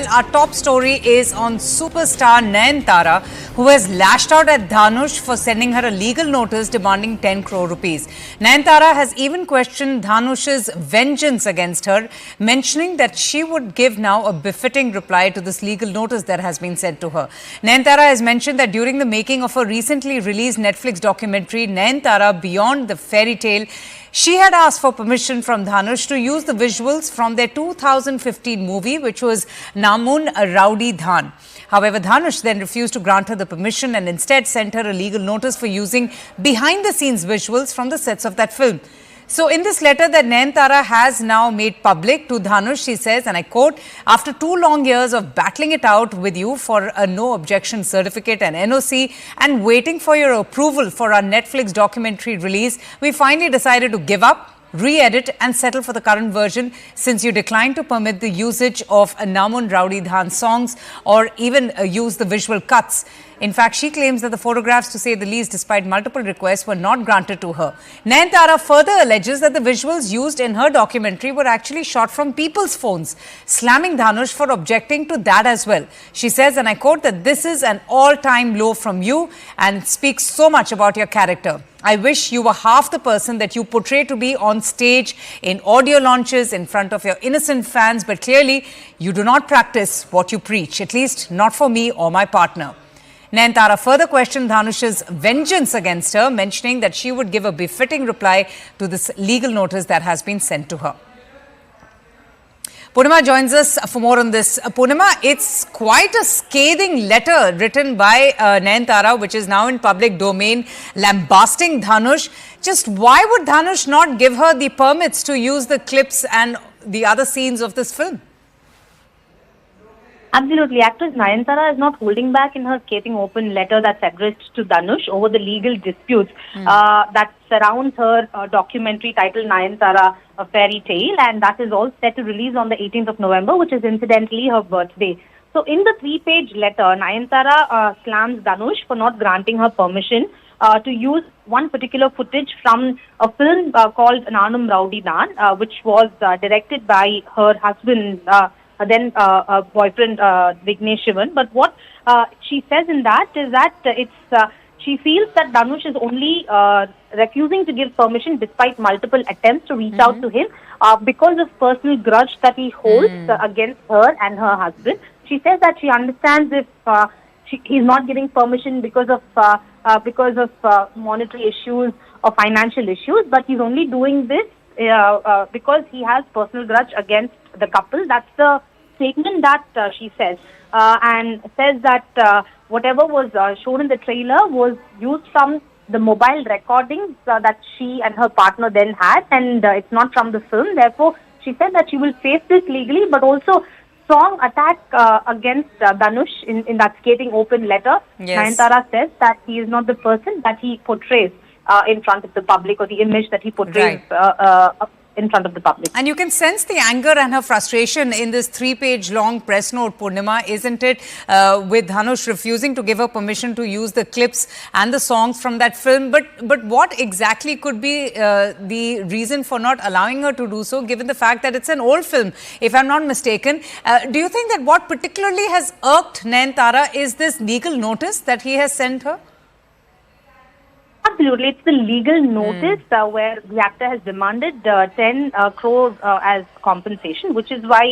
our top story is on superstar Nayanthara, who has lashed out at Dhanush for sending her a legal notice demanding 10 crore rupees. Nayanthara has even questioned Dhanush's vengeance against her, mentioning that she would give now a befitting reply to this legal notice that has been sent to her. Nayanthara has mentioned that during the making of a recently released Netflix documentary, Nayanthara Beyond the Fairy Tale, she had asked for permission from Dhanush to use the visuals from their 2015 movie, which was Naanum Rowdy Dhaan. However, Dhanush then refused to grant her the permission and instead sent her a legal notice for using behind-the-scenes visuals from the sets of that film. So, in this letter that Nayanthara has now made public to Dhanush, she says, and I quote, "After 2 long years of battling it out with you for a no objection certificate and NOC and waiting for your approval for our Netflix documentary release, we finally decided to give up, re-edit and settle for the current version since you declined to permit the usage of Naanum Rowdy Dhaan songs or even use the visual cuts." In fact, she claims that the photographs, to say the least, despite multiple requests, were not granted to her. Nayanthara further alleges that the visuals used in her documentary were actually shot from people's phones, slamming Dhanush for objecting to that as well. She says, and I quote, that this is an all-time low from you and speaks so much about your character. I wish you were half the person that you portray to be on stage, in audio launches, in front of your innocent fans, but clearly you do not practice what you preach, at least not for me or my partner. Nayanthara further questioned Dhanush's vengeance against her, mentioning that she would give a befitting reply to this legal notice that has been sent to her. Purnima joins us for more on this. Purnima, it's quite a scathing letter written by Nayanthara, which is now in public domain, lambasting Dhanush. Just why would Dhanush not give her the permits to use the clips and the other scenes of this film? Absolutely. Actress Nayanthara is not holding back in her scathing open letter that's addressed to Dhanush over the legal disputes that surrounds her documentary titled Nayanthara, A Fairy Tale, and that is all set to release on the 18th of November, which is incidentally her birthday. So in the 3-page letter, Nayanthara slams Dhanush for not granting her permission to use one particular footage from a film called Naanum Rowdy Dhaan, which was directed by her husband, then boyfriend Vignesh Shivan. But what she says in that is that she feels that Dhanush is only refusing to give permission despite multiple attempts to reach out to him because of personal grudge that he holds against her and her husband. She says that she understands if he's not giving permission because of monetary issues or financial issues, but he's only doing this because he has personal grudge against the couple. That's the statement that she says, and says that whatever was shown in the trailer was used from the mobile recordings that she and her partner then had, and it's not from the film. Therefore, she said that she will face this legally, but also strong attack against Dhanush in that scathing open letter. Yes. Nayanthara says that he is not the person that he portrays in front of the public, or the image that he portrays in front of the public. And you can sense the anger and her frustration in this 3-page long press note, Purnima, isn't it? With Dhanush refusing to give her permission to use the clips and the songs from that film. But what exactly could be the reason for not allowing her to do so, given the fact that it's an old film, if I'm not mistaken? Do you think that what particularly has irked Nayanthara is this legal notice that he has sent her? Absolutely. It's the legal notice where the actor has demanded 10 crore as compensation, which is why,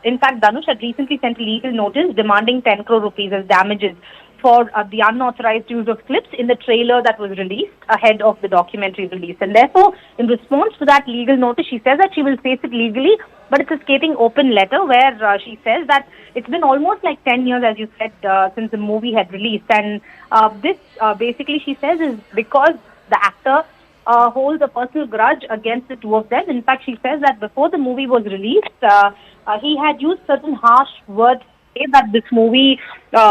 in fact, Dhanush had recently sent a legal notice demanding 10 crore rupees as damages for the unauthorized use of clips in the trailer that was released ahead of the documentary release. And therefore, in response to that legal notice, she says that she will face it legally, but it's a scathing open letter where she says that it's been almost like 10 years, as you said, since the movie had released. And this, basically, she says, is because the actor holds a personal grudge against the two of them. In fact, she says that before the movie was released, he had used certain harsh words say that this movie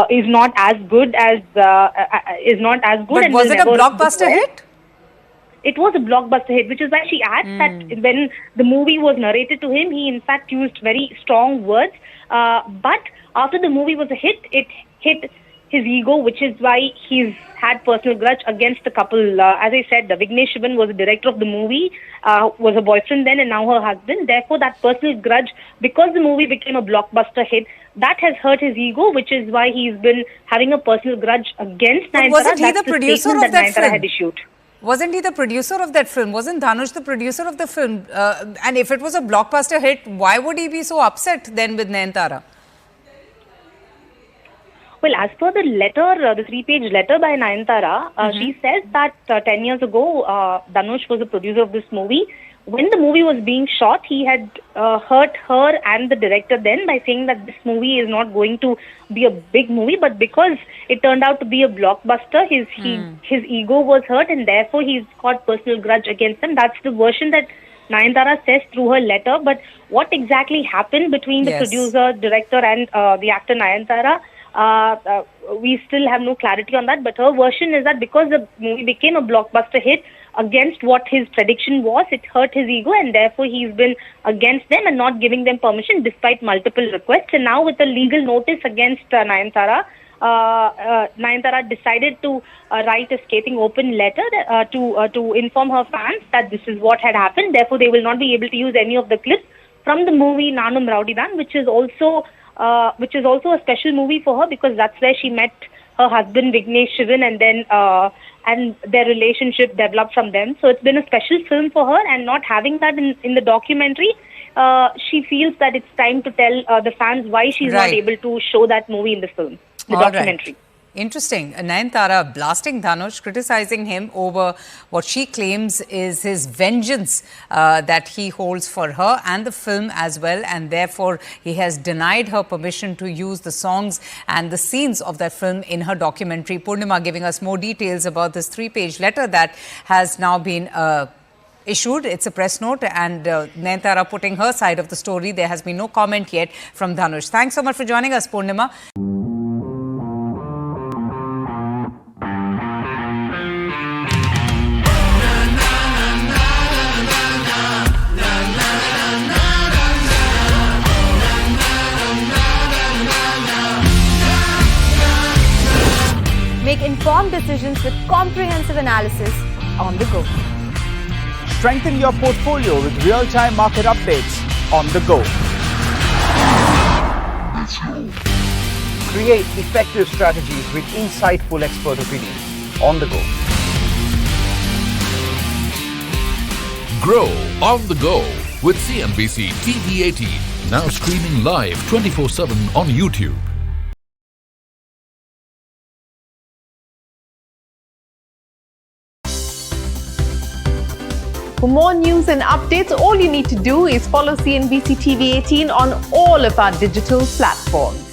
is not as good as But was it a blockbuster hit? It was a blockbuster hit, which is why she adds that when the movie was narrated to him, he in fact used very strong words. But after the movie was a hit, it hit his ego, which is why he's had personal grudge against the couple. As I said, Vignesh Shivan was the director of the movie, was her boyfriend then and now her husband. Therefore, that personal grudge, because the movie became a blockbuster hit, that has hurt his ego, which is why he's been having a personal grudge against Nayanthara. Wasn't he the producer of that Nayanthara film? Had issued. Wasn't he the producer of that film? Wasn't Dhanush the producer of the film? And if it was a blockbuster hit, why would he be so upset then with Nayanthara? Well, as per the letter, the 3-page letter by Nayanthara, she says that 10 years ago, Dhanush was the producer of this movie. When the movie was being shot, he had hurt her and the director then by saying that this movie is not going to be a big movie, but because it turned out to be a blockbuster, his ego was hurt and therefore he's got personal grudge against them. That's the version that Nayanthara says through her letter. But what exactly happened between the producer, director and the actor Nayanthara, we still have no clarity on that, but her version is that because the movie became a blockbuster hit, against what his prediction was, it hurt his ego and therefore he's been against them and not giving them permission despite multiple requests. And now with a legal notice against Nayanthara, Nayanthara decided to write a scathing open letter to inform her fans that this is what had happened. Therefore, they will not be able to use any of the clips from the movie Naanum Rowdy Dhaan, which is also a special movie for her because that's where she met her husband Vignesh Shivan and then and their relationship developed from them. So it's been a special film for her, and not having that in the documentary, she feels that it's time to tell the fans why she's not able to show that movie in the film, the documentary. Interesting. Nayanthara blasting Dhanush, criticizing him over what she claims is his vengeance that he holds for her and the film as well, and therefore he has denied her permission to use the songs and the scenes of that film in her documentary. Purnima giving us more details about this 3-page letter that has now been issued. It's a press note, and Nayanthara putting her side of the story. There has been no comment yet from Dhanush. Thanks so much for joining us, Purnima. Make informed decisions with comprehensive analysis on the go. Strengthen your portfolio with real-time market updates on the go. Create effective strategies with insightful expert opinions on the go. Grow on the go with CNBC TV 18. Now streaming live 24/7 on YouTube. For more news and updates, all you need to do is follow CNBC TV 18 on all of our digital platforms.